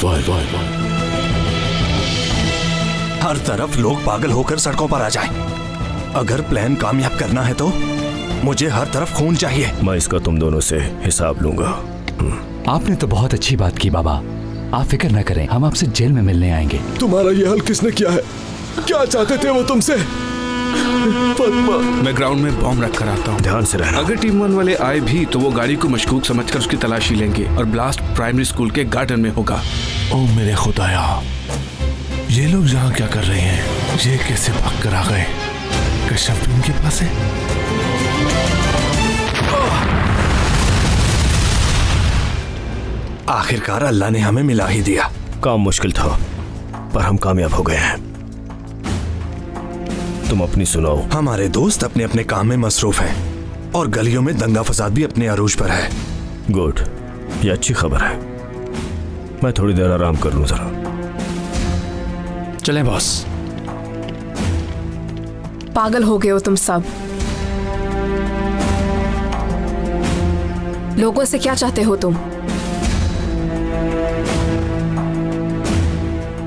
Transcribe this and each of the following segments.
वाह वाह वाह। हर तरफ लोग पागल होकर सड़कों पर आ जाएं। अगर प्लान कामयाब करना है तो मुझे हर तरफ खून चाहिए। मैं इसका तुम दोनों से हिसाब लूंगा। आपने तो बहुत अच्छी बात की बाबा, आप फिक्र न करें, हम आपसे जेल में मिलने आएंगे। तुम्हारा ये हाल किसने किया है? क्या चाहते थे वो तुमसे? फातिमा, मैं ग्राउंड में बॉम्ब रख कर आता हूँ। ध्यान से रहना। अगर टीम 1 वाले आए भी तो वो गाड़ी को मशकूक समझकर उसकी तलाशी लेंगे और ब्लास्ट प्राइमरी स्कूल के गार्डन में होगा। ओ मेरे खुदाया, ये लोग यहाँ क्या कर रहे हैं? ये कैसे भाग कर आ गए? कश्यप भी उनके पास है? आखिरकार अल्लाह ने हमें मिला ही दिया। काम मुश्किल था पर हम कामयाब हो गए हैं। तुम अपनी सुनाओ। हमारे दोस्त अपने अपने काम में मसरूफ हैं और गलियों में दंगा फसाद भी अपने अरूज पर है। गुड, ये अच्छी खबर है। मैं थोड़ी देर आराम कर लूं जरा। चलें बॉस। पागल हो गए हो तुम सब। लोगों से क्या चाहते हो तुम?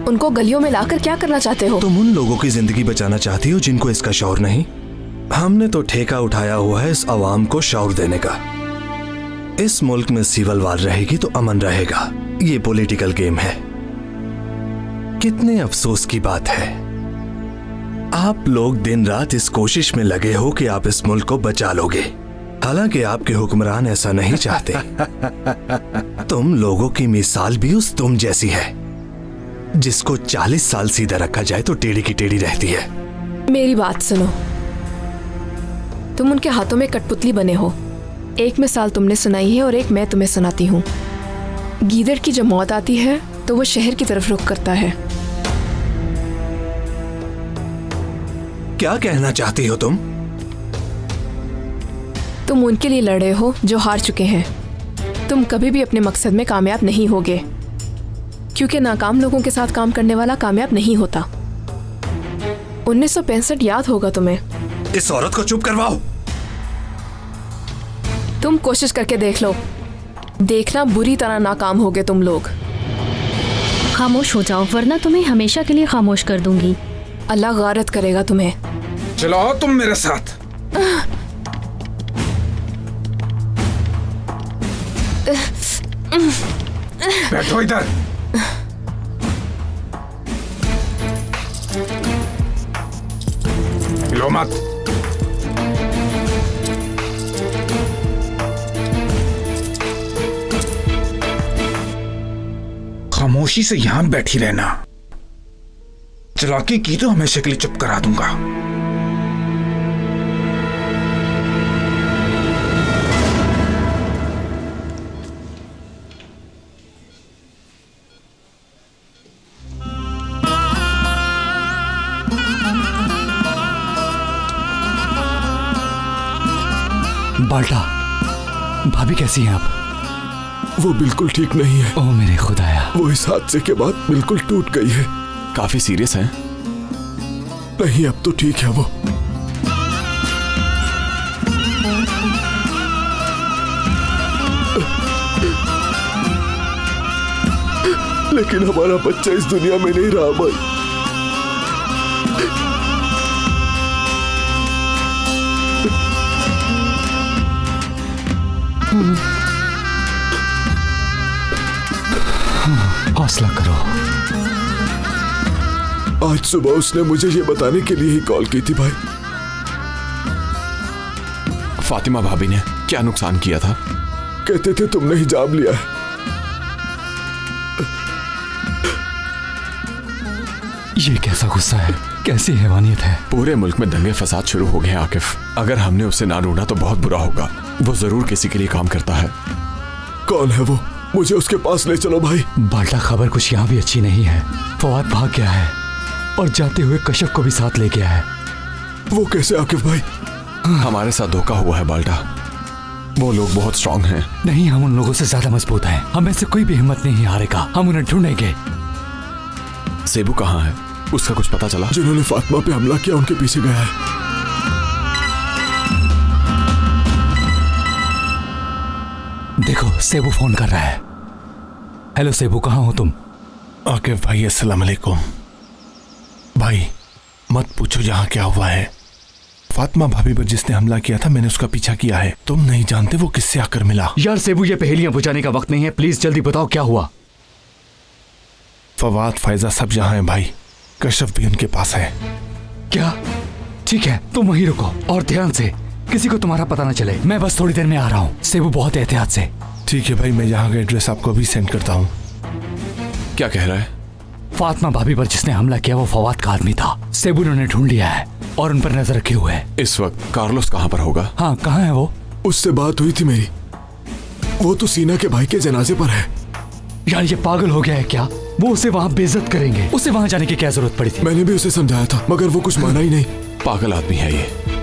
उनको गलियों में लाकर क्या करना चाहते हो? तुम उन लोगों की जिंदगी बचाना चाहती हो जिनको इसका शौर नहीं। हमने तो ठेका उठाया हुआ है इस अवाम को शौर देने का। इस मुल्क में सिविल वार रहेगी तो अमन रहेगा। ये पॉलिटिकल गेम है। कितने अफसोस की बात है, आप लोग दिन रात इस कोशिश में लगे हो कि आप इस मुल्क को बचा लोगे, हालांकि आपके हुक्मरान ऐसा नहीं चाहते। तुम लोगों की मिसाल भी उस तुम जैसी है जिसको 40 साल सीधा रखा जाए तो टेढ़ी की टेढ़ी रहती है। मेरी बात सुनो, तुम उनके हाथों में कठपुतली बने हो। एक मिसाल तुमने सुनाई है और एक मैं तुम्हें सुनाती हूँ। गीदड़ की जब मौत आती है तो वो शहर की तरफ रुख करता है। क्या कहना चाहती हो तुम? तुम उनके लिए लड़े हो जो हार चुके हैं। तुम कभी भी अपने मकसद में कामयाब नहीं होगे, क्योंकि नाकाम लोगों के साथ काम करने वाला कामयाब नहीं होता। 1965 याद होगा तुम्हें। इस औरत को चुप करवाओ। तुम कोशिश करके देख लो, देखना बुरी तरह नाकाम होगे तुम लोग। खामोश हो जाओ वरना तुम्हें हमेशा के लिए खामोश कर दूंगी। अल्लाह गारत करेगा तुम्हें। चलो आओ तुम मेरे साथ। बैठो इधर। लो मत। खामोशी से यहां बैठी रहना। चालाकी की तो हमेशा के लिए चुप करा दूंगा। बाल्टा, भाभी कैसी हैं आप? वो बिल्कुल ठीक नहीं है। ओ मेरे खुदाया, वो इस हादसे के बाद बिल्कुल टूट गई है। काफी सीरियस है? नहीं, अब तो ठीक है वो। लेकिन हमारा बच्चा इस दुनिया में नहीं रहा भाई। हौसला करो। आज सुबह उसने मुझे ये बताने के लिए ही कॉल की थी भाई। फातिमा भाभी ने क्या नुकसान किया था? कहते थे तुमने हिजाब लिया है। ये कैसा गुस्सा है, कैसी हैवानियत है। पूरे मुल्क में दंगे फसाद शुरू हो गए आकिफ। अगर हमने उसे ना ढूंढा तो बहुत बुरा होगा। वो जरूर किसी के लिए काम करता है। कौन है वो? मुझे उसके पास ले चलो भाई। बाल्टा, खबर कुछ यहाँ भी अच्छी नहीं है। फवाद भाग गया है और जाते हुए कश्यप को भी साथ ले गया है। वो कैसे आकिफ भाई? हमारे साथ धोखा हुआ है बाल्टा। वो लोग बहुत स्ट्रांग हैं। नहीं, हम उन लोगों से ज्यादा मजबूत हैं। हमें से कोई भी हिम्मत नहीं हारेगा। हम उन्हें ढूंढेंगे। सेबू कहाँ है? उसका कुछ पता चला? जिन्होंने फातिमा पे हमला किया उनके पीछे गया है। देखो, सेबू फोन कर रहा है। हेलो सेबू, कहाँ हो तुम? आकिफ भाई अस्सलाम वालेकुम। भाई मत पूछो यहाँ क्या हुआ है। फातिमा भाभी पर जिसने हमला किया था मैंने उसका पीछा किया है। तुम नहीं जानते वो किससे आकर मिला। यार सेबू, ये पहेलियां बुझाने का वक्त नहीं है, प्लीज जल्दी बताओ क्या हुआ। फवाद फायजा सब यहाँ है भाई, कशफ भी उनके पास है। क्या? ठीक है, तुम वहीं रुको और ध्यान से, किसी को तुम्हारा पता ना चले। मैं बस थोड़ी देर में आ रहा हूँ। सेबू बहुत एहतियात से। ठीक है भाई, मैं यहाँ का एड्रेस आपको अभी सेंड करता हूँ। क्या कह रहा है? फातिमा भाभी पर जिसने हमला किया वो फवाद का आदमी था। सेबू ने उन्हें ढूंढ लिया है और उन पर नजर रखे हुए है। इस वक्त कार्लोस कहाँ पर होगा? हाँ, कहाँ है वो? उससे बात हुई थी मेरी, वो तो सीना के भाई के जनाजे पर है। यार ये पागल हो गया है क्या? वो उसे वहाँ बेइज्जत करेंगे। उसे वहाँ जाने की क्या जरूरत पड़ी थी? मैंने भी उसे समझाया था मगर वो कुछ माना ही नहीं। पागल आदमी है ये।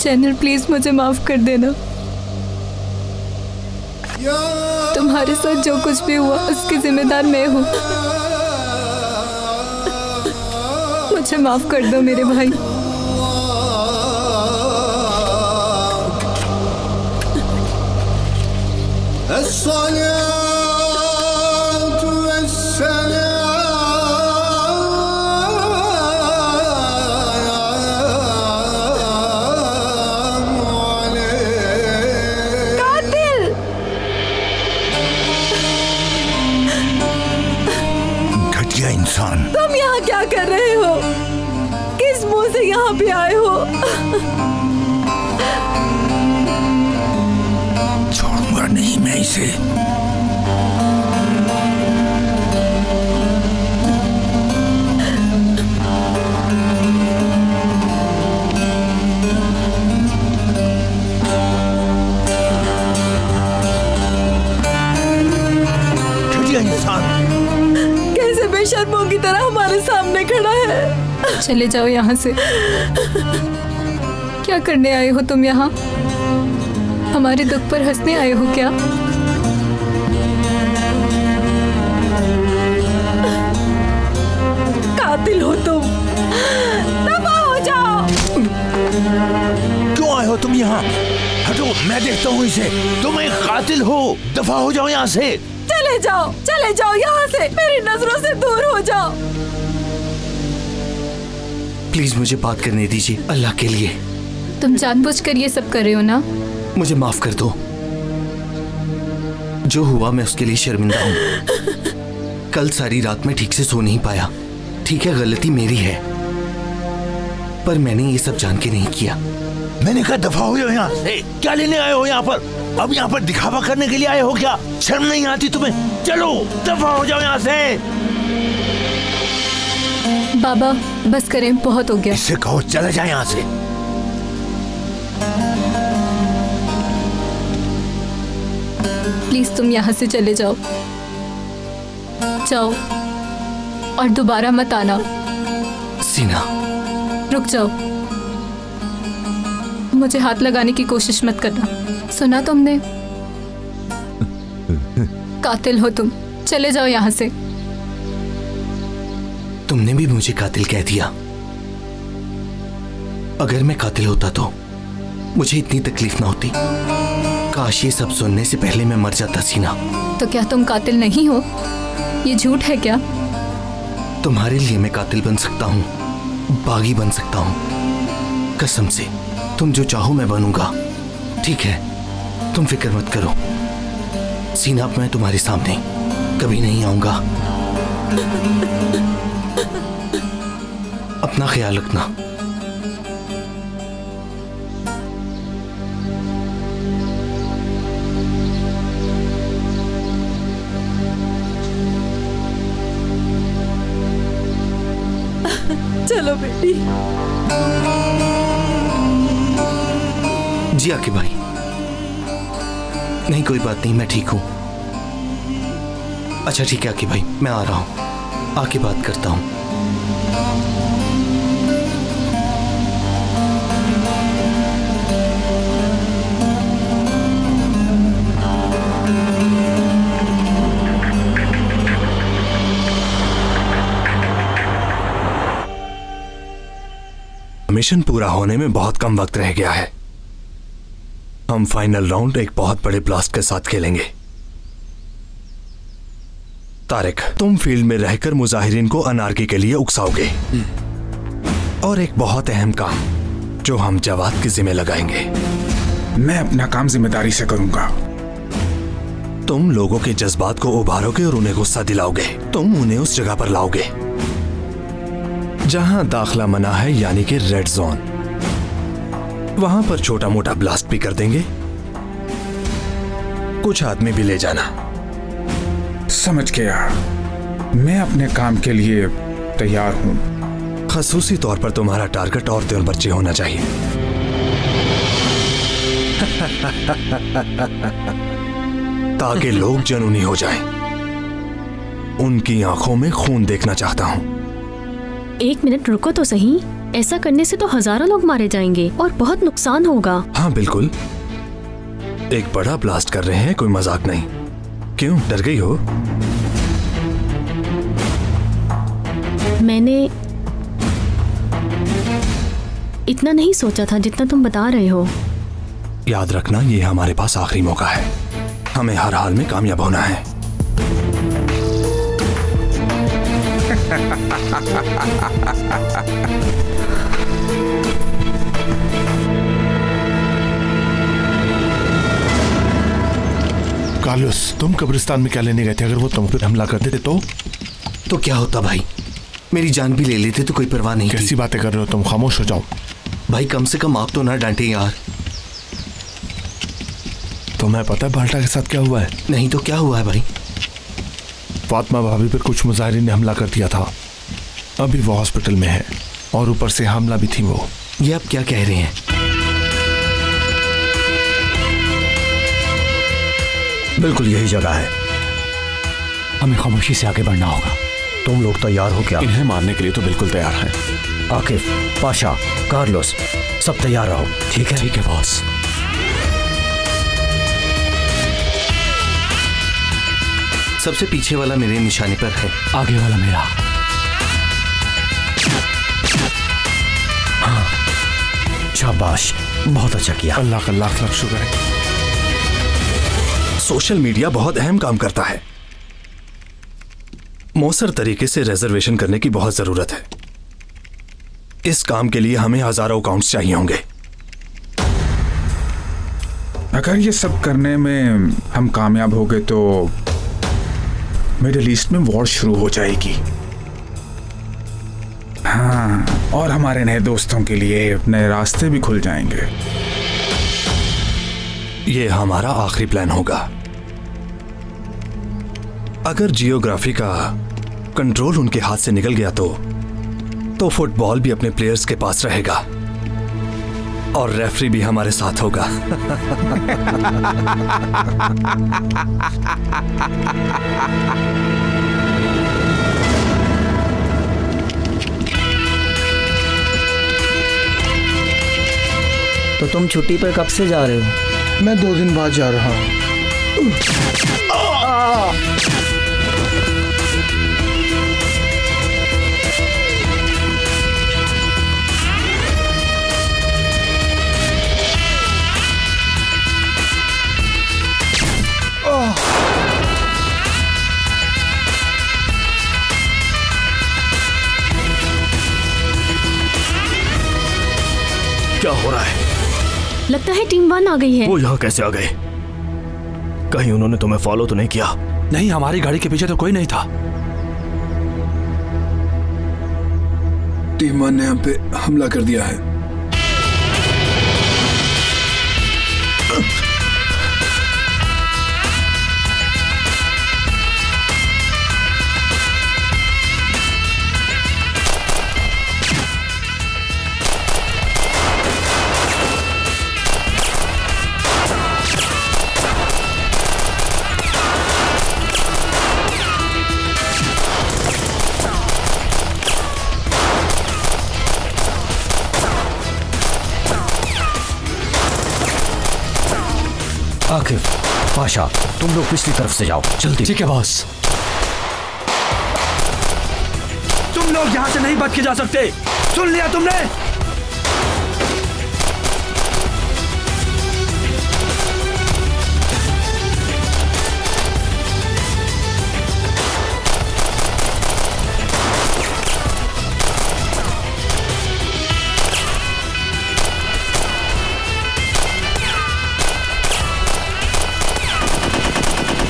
चैनल प्लीज मुझे माफ कर देना। तुम्हारे साथ जो कुछ भी हुआ उसकी जिम्मेदार मैं हूँ। मुझे माफ कर दो मेरे भाई। इंसान, तुम यहाँ क्या कर रहे हो? किस मुंह से यहाँ पे आए हो? छोड़ूंगा नहीं मैं इसे। बेशर्मों की तरह हमारे सामने खड़ा है। चले जाओ यहाँ से। क्या करने आए हो तुम यहाँ? हमारे दुख पर हंसने आए हो क्या? कातिल हो तुम। दफा हो जाओ। क्यों आए हो तुम यहाँ? हटो, मैं देखता हूँ इसे। तुम एक कातिल हो, दफा हो जाओ यहाँ से। चले जाओ यहाँ से। मेरी नजरों से दूर हो जाओ। प्लीज मुझे बात करने दीजिए, अल्लाह के लिए। तुम जानबूझकर ये सब कर रहे हो ना? मुझे माफ कर दो। जो हुआ मैं उसके लिए शर्मिंदा हूँ। कल सारी रात में ठीक से सो नहीं पाया। ठीक है, गलती मेरी है, पर मैंने ये सब जान के नहीं किया। मैंने कहा दफा हो जाओ यहाँ से। क्या लेने आए हो यहाँ पर? अब यहाँ पर दिखावा करने के लिए आए हो क्या? शर्म नहीं आती तुम्हें? चलो दफा हो जाओ यहाँ से। बाबा बस करें, बहुत हो गया। इससे कहो चला जाए यहाँ से। प्लीज तुम यहाँ से चले जाओ। जाओ और दोबारा मत आना। सीना रुक जाओ। मुझे हाथ लगाने की कोशिश मत करना। सुना तुमने? कातिल हो तुम। चले जाओ यहाँ से। तुमने भी मुझे कातिल कह दिया। अगर मैं कातिल होता तो मुझे इतनी तकलीफ ना होती। काश ये सब सुनने से पहले मैं मर जाता सीना। तो क्या तुम कातिल नहीं हो? ये झूठ है क्या? तुम्हारे लिए मैं कातिल बन सकता हूँ, बागी बन सकता हूँ। कसम से तुम जो चाहो मैं बनूंगा। ठीक है, तुम फिक्र मत करो सीना, अब मैं तुम्हारे सामने कभी नहीं आऊंगा। अपना ख्याल रखना। चलो बेटी। जी आकिब भाई, नहीं कोई बात नहीं, मैं ठीक हूं। अच्छा ठीक है आके भाई, मैं आ रहा हूँ, आके बात करता हूँ। मिशन पूरा होने में बहुत कम वक्त रह गया है। हम फाइनल राउंड एक बहुत बड़े ब्लास्ट के साथ खेलेंगे। तारिक, तुम फील्ड में रहकर मुजाहिरीन को अनारकी के लिए उकसाओगे। और एक बहुत अहम काम जो हम जवाद के जिम्मे लगाएंगे। मैं अपना काम जिम्मेदारी से करूंगा। तुम लोगों के जज्बात को उभारोगे और उन्हें गुस्सा दिलाओगे। तुम उन्हें उस जगह पर लाओगे जहां दाखला मना है, यानी कि रेड जोन। वहां पर छोटा मोटा ब्लास्ट भी कर देंगे। कुछ आदमी भी ले जाना। समझ गया, मैं अपने काम के लिए तैयार हूं। खसूसी तौर पर तुम्हारा टारगेट औरतें और बच्चे होना चाहिए। ताकि लोग जुनूनी हो जाएं। उनकी आंखों में खून देखना चाहता हूं। एक मिनट रुको तो सही, ऐसा करने से तो हजारों लोग मारे जाएंगे और बहुत नुकसान होगा। हाँ बिल्कुल, एक बड़ा ब्लास्ट कर रहे हैं, कोई मजाक नहीं। क्यों डर गई हो? मैंने इतना नहीं सोचा था जितना तुम बता रहे हो। याद रखना, ये हमारे पास आखिरी मौका है। हमें हर हाल में कामयाब होना है। कार्लोस, तुम कब्रिस्तान में क्या लेने गए थे? अगर वो तुम पर हमला कर देते तो क्या होता भाई? मेरी जान भी ले लेते तो कोई परवाह नहीं। कैसी बातें कर रहे हो तुम? खामोश हो जाओ भाई, कम से कम आप तो ना डांटे यार। तुम्हें पता है बाल्टा के साथ क्या हुआ है? नहीं तो क्या हुआ है भाई? फातिमा भाभी पर कुछ मुजाहिरीन ने हमला कर दिया था। अभी वो हॉस्पिटल में है और ऊपर से हमला भी थी वो। ये आप क्या कह रहे हैं? बिल्कुल यही जगह है। हमें खामोशी से आगे बढ़ना होगा। तुम लोग तैयार हो क्या? इन्हें मारने के लिए तो बिल्कुल तैयार हैं। आकिफ, पाशा, कार्लोस, सब तैयार रहो। ठीक है? ठीक है बॉस। सबसे पीछे वाला मेरे निशाने पर है, आगे वाला मेरा। हाँ, शाबाश, बहुत अच्छा किया। अल्लाह का लाख लाख शुक्र है। सोशल मीडिया बहुत अहम काम करता है। मौसर तरीके से रिजर्वेशन करने की बहुत जरूरत है। इस काम के लिए हमें हजारों अकाउंट्स चाहिए होंगे। अगर ये सब करने में हम कामयाब हो गए तो मिडिल ईस्ट में वॉर शुरू हो जाएगी। हाँ, और हमारे नए दोस्तों के लिए नए रास्ते भी खुल जाएंगे। ये हमारा आखिरी प्लान होगा। अगर जियोग्राफी का कंट्रोल उनके हाथ से निकल गया तो फुटबॉल भी अपने प्लेयर्स के पास रहेगा और रेफरी भी हमारे साथ होगा। तो तुम छुट्टी पर कब से जा रहे हो? मैं 2 दिन बाद जा रहा हूँ। क्या हो रहा है? लगता है टीम 1 आ गई है। वो यहाँ कैसे आ गए? कहीं उन्होंने तुम्हें फॉलो तो नहीं किया? नहीं, हमारी गाड़ी के पीछे तो कोई नहीं था। टीम 1 ने हम पे हमला कर दिया है। आकिफ, पाशा, तुम लोग पिछली तरफ से जाओ जल्दी। ठीक है बॉस। तुम लोग यहाँ से नहीं बच के जा सकते, सुन लिया तुमने?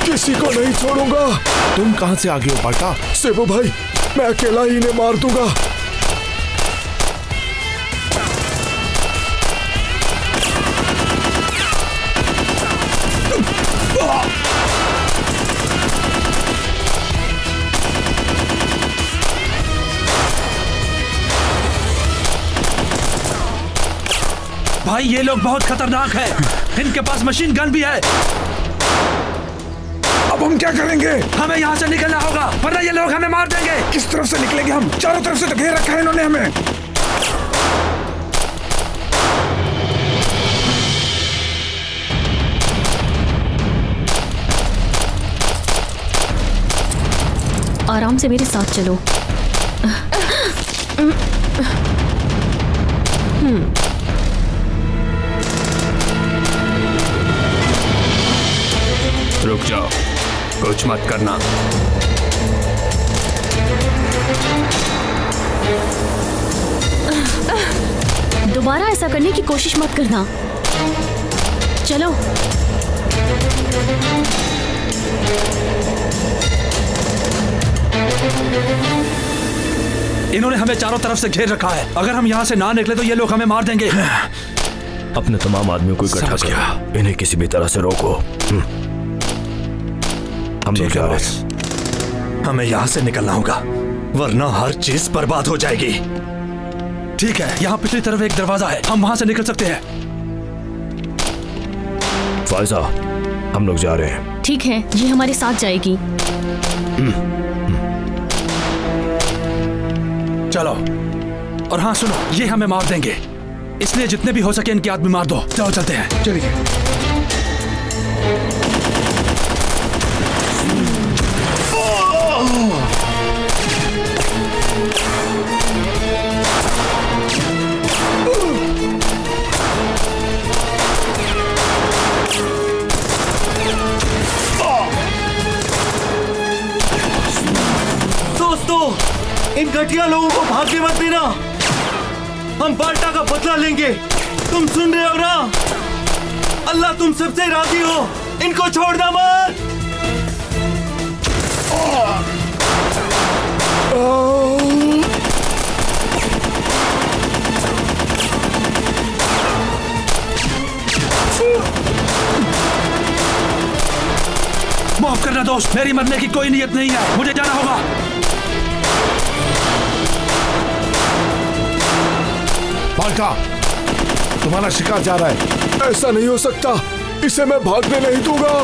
किसी को नहीं छोड़ूंगा। तुम कहां से आगे हो पाटा? सेबू भाई, मैं अकेला ही इन्हें मार दूंगा। भाई ये लोग बहुत खतरनाक है, इनके पास मशीन गन भी है। अब हम क्या करेंगे? हमें यहाँ से निकलना होगा, वरना ये लोग हमें मार देंगे। किस तरफ से निकलेंगे हम? चारों तरफ से तो घेर रखा है इन्होंने हमें। आराम से मेरे साथ चलो। रुक जाओ, कुछ मत करना। दोबारा ऐसा करने की कोशिश मत करना। चलो। इन्होंने हमें चारों तरफ से घेर रखा है, अगर हम यहाँ से ना निकले तो ये लोग हमें मार देंगे। अपने तमाम आदमियों को इकट्ठा करो, इन्हें किसी भी तरह से रोको। हम लोग जा रहे हैं। हमें यहाँ से निकलना होगा, वरना हर चीज बर्बाद हो जाएगी। ठीक है, यहाँ पिछली तरफ एक दरवाजा है, हम वहां से निकल सकते हैं। फायजा, हम लोग जा रहे हैं। ठीक है, ये हमारे साथ जाएगी। चलो। और हाँ सुनो, ये हमें मार देंगे, इसलिए जितने भी हो सके इनके आदमी मार दो। चलो चलते हैं। चलिए। इन घटिया लोगों को भागने मत देना, हम बाल्टा का बदला लेंगे। तुम सुन रहे हो ना? अल्लाह तुम सबसे राजी हो, इनको छोड़ना मत। माफ करना दोस्त, मेरी मरने की कोई नीयत नहीं है, मुझे जाना होगा। बाल्टा, तुम्हारा शिकार जा रहा है। ऐसा नहीं हो सकता, इसे मैं भागने नहीं दूंगा।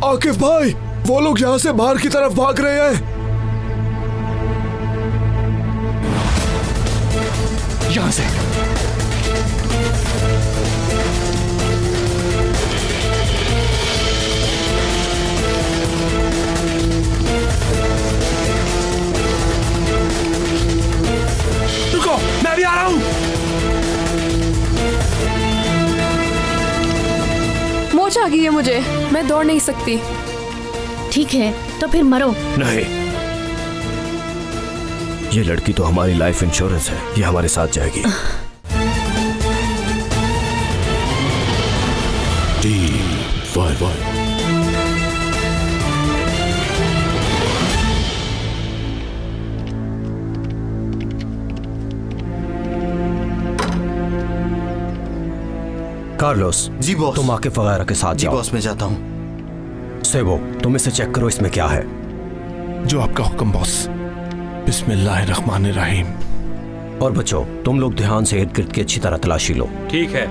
आकिफ भाई, वो लोग यहाँ से बाहर की तरफ भाग रहे हैं। यहाँ से। रुको, मैं भी आ रहा हूँ। मोच आ गई है मुझे, मैं दौड़ नहीं सकती। ठीक है, तो फिर मरो। नहीं, ये लड़की तो हमारी लाइफ इंश्योरेंस है, ये हमारे साथ जाएगी। कार्लोस जी बॉस। तुम आकिफ वगैरह के साथ जी जाओ। बॉस, मैं जाता हूँ। सेबो, तुम इसे चेक करो, इसमें क्या है। जो आपका हुक्म बॉस। बिस्मिल्लाहिर्रहमानिर्रहीम। और बच्चों, तुम लोग ध्यान से इर्द गिर्द की अच्छी तरह तलाशी लो। ठीक है।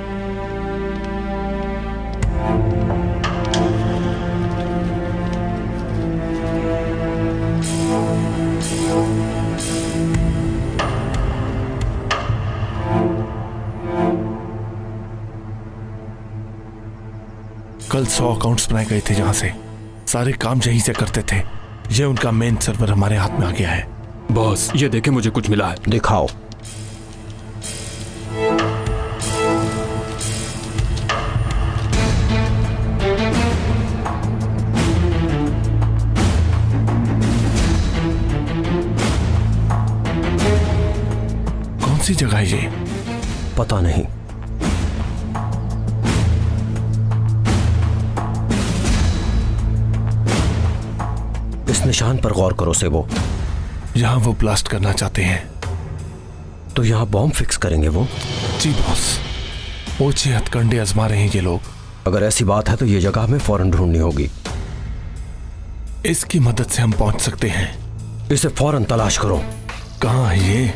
कल 100 अकाउंट्स बनाए गए थे, जहां से सारे काम यहीं से करते थे। ये उनका मेन सर्वर हमारे हाथ में आ गया है। बॉस, ये देखे, मुझे कुछ मिला है। दिखाओ। कौन सी जगह है ये? पता नहीं। इस निशान पर गौर करो सेबो। यहां वो ब्लास्ट करना चाहते हैं। तो यहाँ बॉम्ब फिक्स करेंगे वो? जी बॉस। ऊंचे हथकंडे आजमा रहे हैं ये लोग। अगर ऐसी बात है तो ये जगह हमें फौरन ढूंढनी होगी। इसकी मदद से हम पहुंच सकते हैं। इसे फौरन तलाश करो। कहाँ है ये?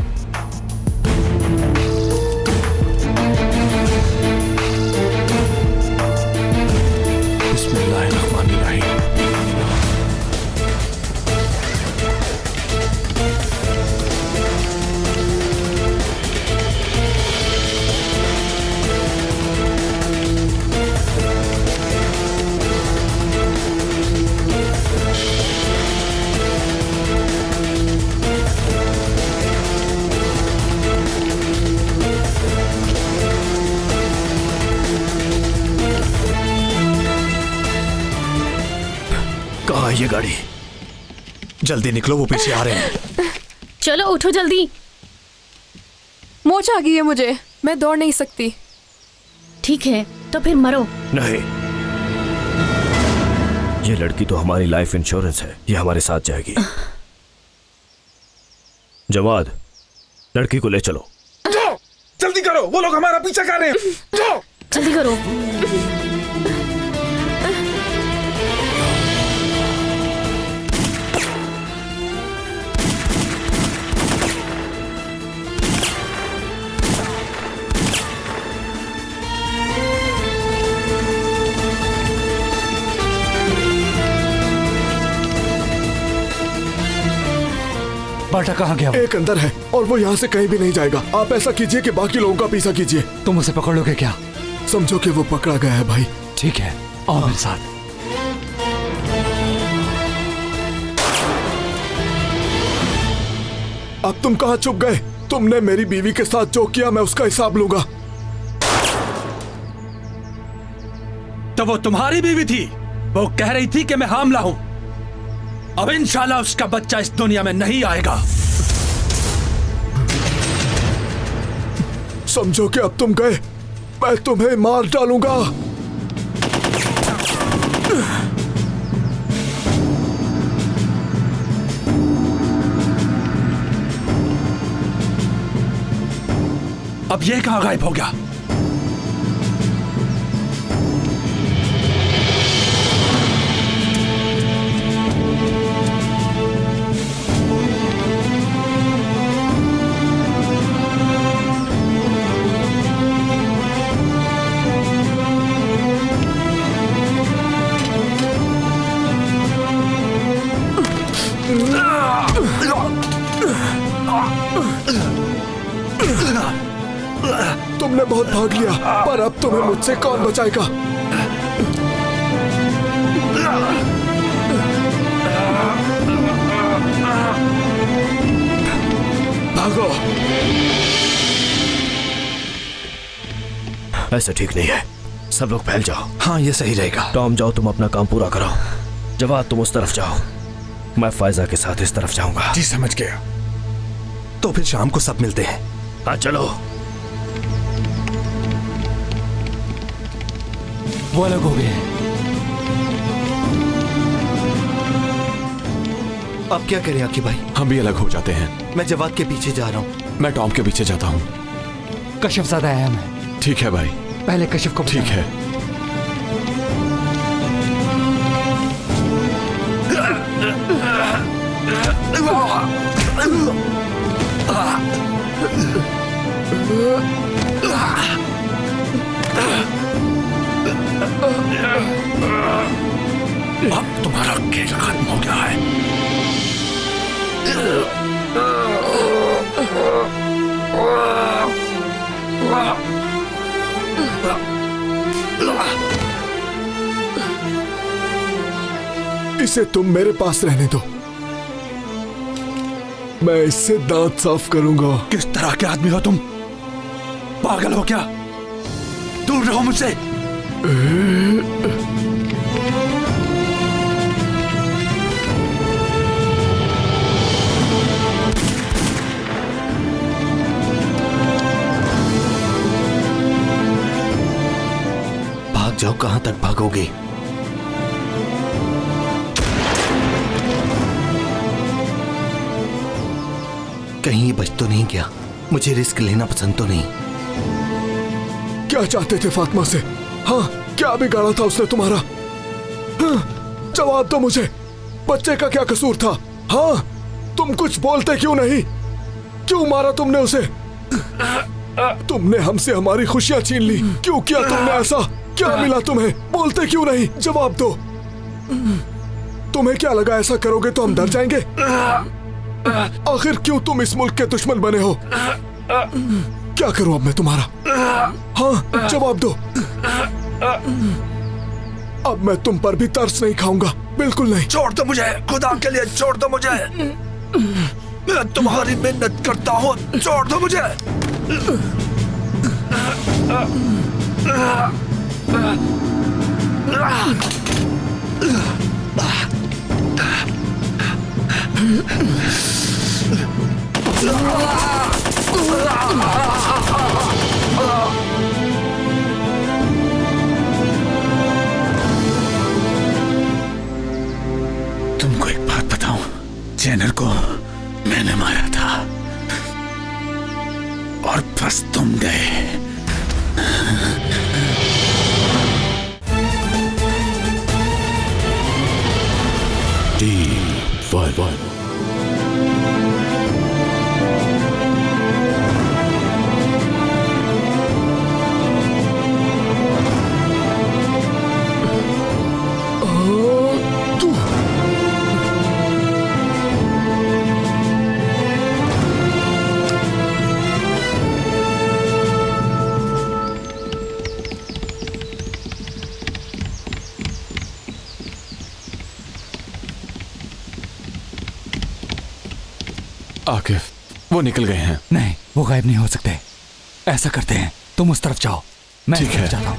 बिस्मिल्लाहिर्रहमानिर्रहीम। कहाँ है ये गाड़ी? जल्दी निकलो, वो पीछे आ रहे हैं। चलो उठो जल्दी। मोच आ गई है मुझे, मैं दौड़ नहीं सकती। ठीक है, तो फिर मरो। नहीं, ये लड़की तो हमारी लाइफ इंश्योरेंस है, ये हमारे साथ जाएगी। जवाद, लड़की को ले चलो। जाओ, जल्दी करो, वो लोग हमारा पीछा कर रहे हैं। जाओ, जल्दी करो। बाल्टा कहाँ गया? एक अंदर है और वो यहाँ से कहीं भी नहीं जाएगा। आप ऐसा कीजिए कि बाकी लोगों का पीछा कीजिए। तुम उसे पकड़ लोगे क्या? समझो कि वो पकड़ा गया है भाई। ठीक है, आओ मेरे साथ। अब तुम कहाँ छुप गए? तुमने मेरी बीवी के साथ जो किया, मैं उसका हिसाब लूंगा। तो वो तुम्हारी बीवी थी? वो कह रही थी कि मैं हामला हूं। अब इंशाल्लाह उसका बच्चा इस दुनिया में नहीं आएगा। समझो कि अब तुम गए, मैं तुम्हें मार डालूंगा। अब ये कहां गायब हो गया? तुमने बहुत भाग लिया, पर अब तुम्हें मुझसे कौन बचाएगा? भागो। ऐसा ठीक नहीं है, सब लोग फैल जाओ। हाँ, ये सही रहेगा। टॉम, जाओ, तुम अपना काम पूरा करो। जवाद, तुम उस तरफ जाओ, मैं फायजा के साथ इस तरफ जाऊंगा। जी, समझ गया। तो फिर शाम को सब मिलते हैं। हाँ, चलो। वो अलग हो गए। अब क्या करें आकिब भाई? हम भी अलग हो जाते हैं। मैं जवाद के पीछे जा रहा हूँ। मैं टॉम के पीछे जाता हूँ। कश्यप ज़्यादा अहम है। ठीक है भाई। पहले कशिफ को ठीक है। अब तुम्हारा खेल खत्म हो गया है। इसे तुम मेरे पास रहने दो, मैं इससे दांत साफ करूंगा। किस तरह के आदमी हो तुम? पागल हो क्या? दूर रहो मुझसे। भाग जाओ, कहां तक भागोगे? कहीं ये बच तो नहीं गया? मुझे रिस्क लेना पसंद तो नहीं। क्या चाहते थे फातिमा से? हाँ, क्या बिगाड़ा था उसने तुम्हारा? हाँ, जवाब दो मुझे। बच्चे का क्या कसूर था? हाँ, तुम कुछ बोलते क्यों नहीं? क्यों मारा तुमने उसे? तुमने हमसे हमारी खुशियां छीन ली। क्यों किया तुमने ऐसा? क्या मिला तुम्हें? बोलते क्यों नहीं? जवाब दो। तुम्हें क्या लगा ऐसा करोगे तो हम डर जाएंगे? आखिर क्यों तुम इस मुल्क के दुश्मन बने हो? क्या करूं अब मैं तुम्हारा? हाँ, जवाब दो। अब मैं तुम पर भी तरस नहीं खाऊंगा, बिल्कुल नहीं। छोड़ दो मुझे, खुदा के लिए छोड़ दो मुझे। मैं तुम्हारी मिन्नत करता हूँ, छोड़ दो मुझे। तुमको एक बात बताऊं, जेनर को मैंने मारा था और बस तुम गए। टीम 5 आकिफ, वो निकल गए हैं। नहीं, वो गायब नहीं हो सकते। ऐसा करते हैं, तुम उस तरफ जाओ, मैं इस तरफ जाता हूं।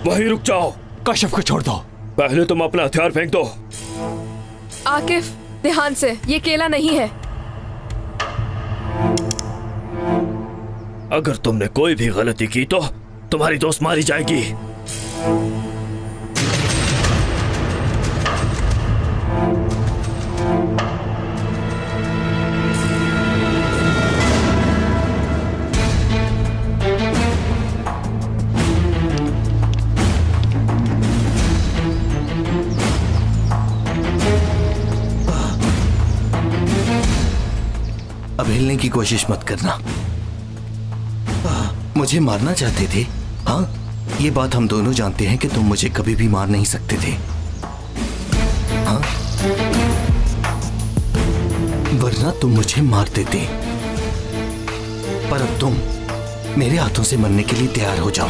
वहीं रुक जाओ। कशिफ को छोड़ दो। पहले तुम अपना हथियार फेंक दो। आकिफ, ध्यान से, ये केला नहीं है। अगर तुमने कोई भी गलती की तो तुम्हारी दोस्त मारी जाएगी। अब हिलने की कोशिश मत करना। मुझे मारना चाहते थे? हाँ, ये बात हम दोनों जानते हैं कि तुम मुझे कभी भी मार नहीं सकते थे। हाँ, वरना तुम मुझे मार देते। पर अब तुम मेरे हाथों से मरने के लिए तैयार हो जाओ।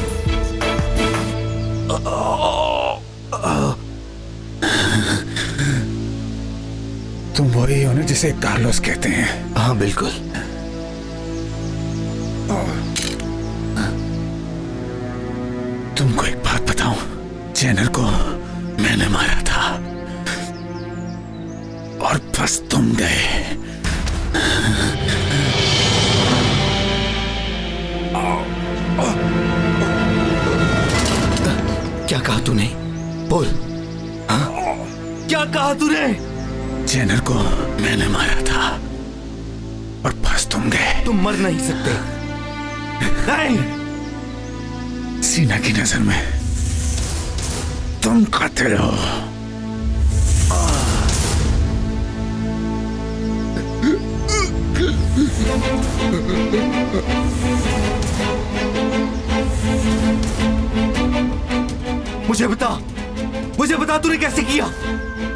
तुम वही हो ना जिसे कार्लोस कहते हैं? हाँ, बिल्कुल। तुमको एक बात बताऊं, जेनर को मैंने मारा था बस तुम गए। क्या कहा तूने? बोल। हाँ? क्या कहा तूने? जेनर को मैंने मारा था और बस तुम गए। तुम मर नहीं सकते। नहीं। सीना की नजर में तुम कातिल हो। मुझे बता तूने कैसे किया?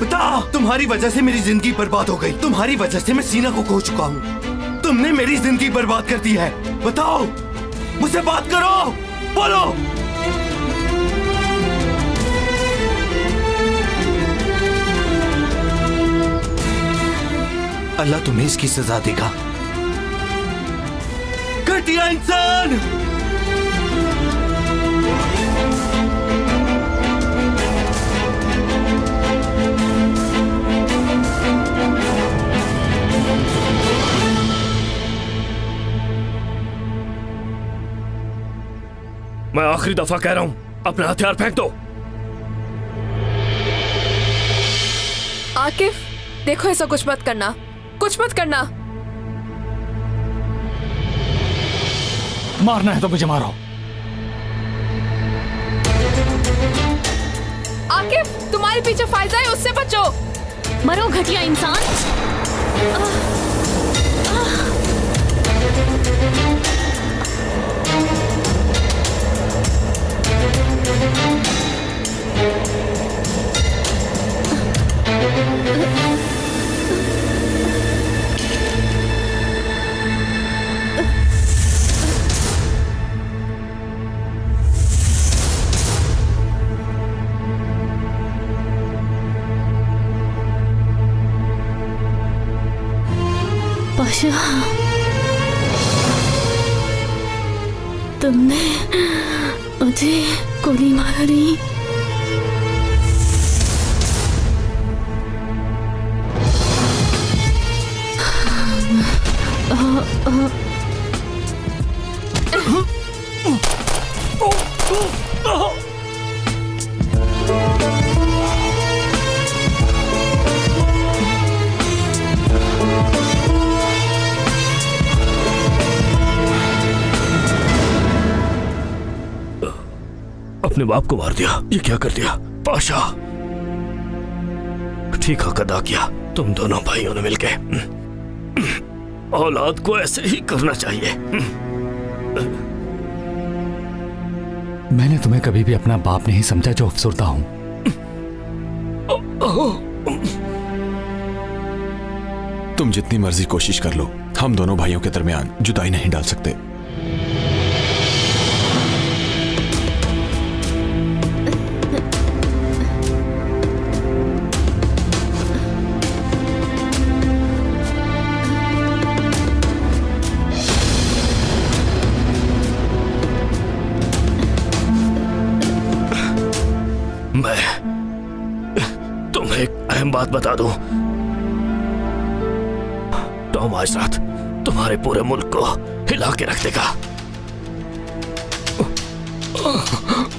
बता। तुम्हारी वजह से मेरी जिंदगी बर्बाद हो गई। तुम्हारी वजह से मैं सीना को खो चुका हूँ। तुमने मेरी जिंदगी बर्बाद कर दी है। बताओ, मुझसे बात करो, बोलो। अल्लाह तुम्हें इसकी सजा देगा। घटिया इंसान। मैं आखिरी दफा कह रहा हूं, अपना हथियार फेंक दो। आकिफ, देखो ऐसा कुछ मत करना, कुछ मत करना। मारना है तो मुझे मारो। आकिफ, तुम्हारे पीछे फायजा है, उससे बचो। मरो घटिया इंसान। पाशा, तुमने मुझे गोली मारी। अपने बाप को मार दिया। ये क्या कर दिया पाशा? ठीक हक अदा किया तुम दोनों भाइयों ने मिलके। औलाद को ऐसे ही करना चाहिए। मैंने तुम्हें कभी भी अपना बाप नहीं समझा जो अफसरदा हूं। तुम जितनी मर्जी कोशिश कर लो, हम दोनों भाइयों के दरमियान जुदाई नहीं डाल सकते। मैं तुम्हें एक अहम बात बता दूं। टॉम आज रात तुम्हारे पूरे मुल्क को हिला के रख देगा।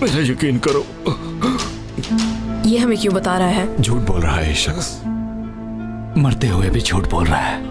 मेरा यकीन करो। ये हमें क्यों बता रहा है? झूठ बोल रहा है ये शख्स। मरते हुए भी झूठ बोल रहा है।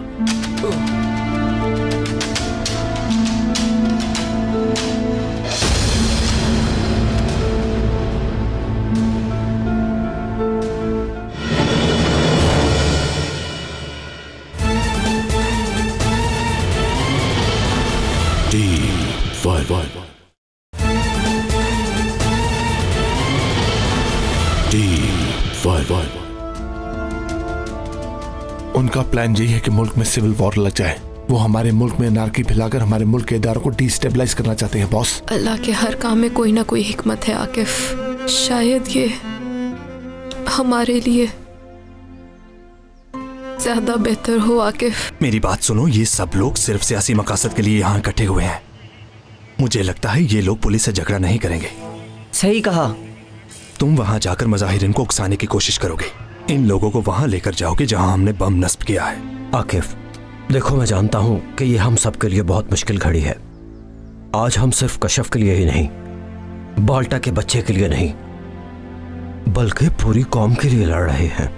उनका प्लान यही है कि मुल्क में सिविल वॉर लग जाए। वो हमारे मुल्क में नारकी फैलाकर हमारे मुल्क के इदारों को डिस्टेबलाइज करना चाहते हैं बॉस। अल्लाह के हर काम में कोई ना कोई हिकमत है आकिफ। शायद ये हमारे लिए ज्यादा बेहतर हो आकिफ। मेरी बात सुनो, ये सब लोग सिर्फ सियासी मकासद के लिए यहाँ इकट्ठे हुए हैं। मुझे लगता है ये लोग पुलिस से झगड़ा नहीं करेंगे। सही कहा। तुम वहां जाकर मुजाहिरीन को उकसाने की कोशिश करोगे, इन लोगों को वहां लेकर जाओगे जहां हमने बम नस्ब किया है। आकिफ, देखो मैं जानता हूं कि ये हम सब के लिए बहुत मुश्किल घड़ी है। आज हम सिर्फ कशफ के लिए ही नहीं, बाल्टा के बच्चे के लिए नहीं, बल्कि पूरी कौम के लिए लड़ रहे हैं।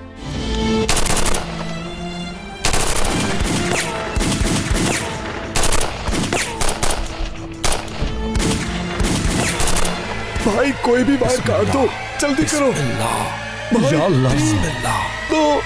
भाई कोई भी बाहर काट दो, जल्दी करो। बिस्मिल्लाह। भाई, या अल्लाह। बिस्मिल्लाह। दो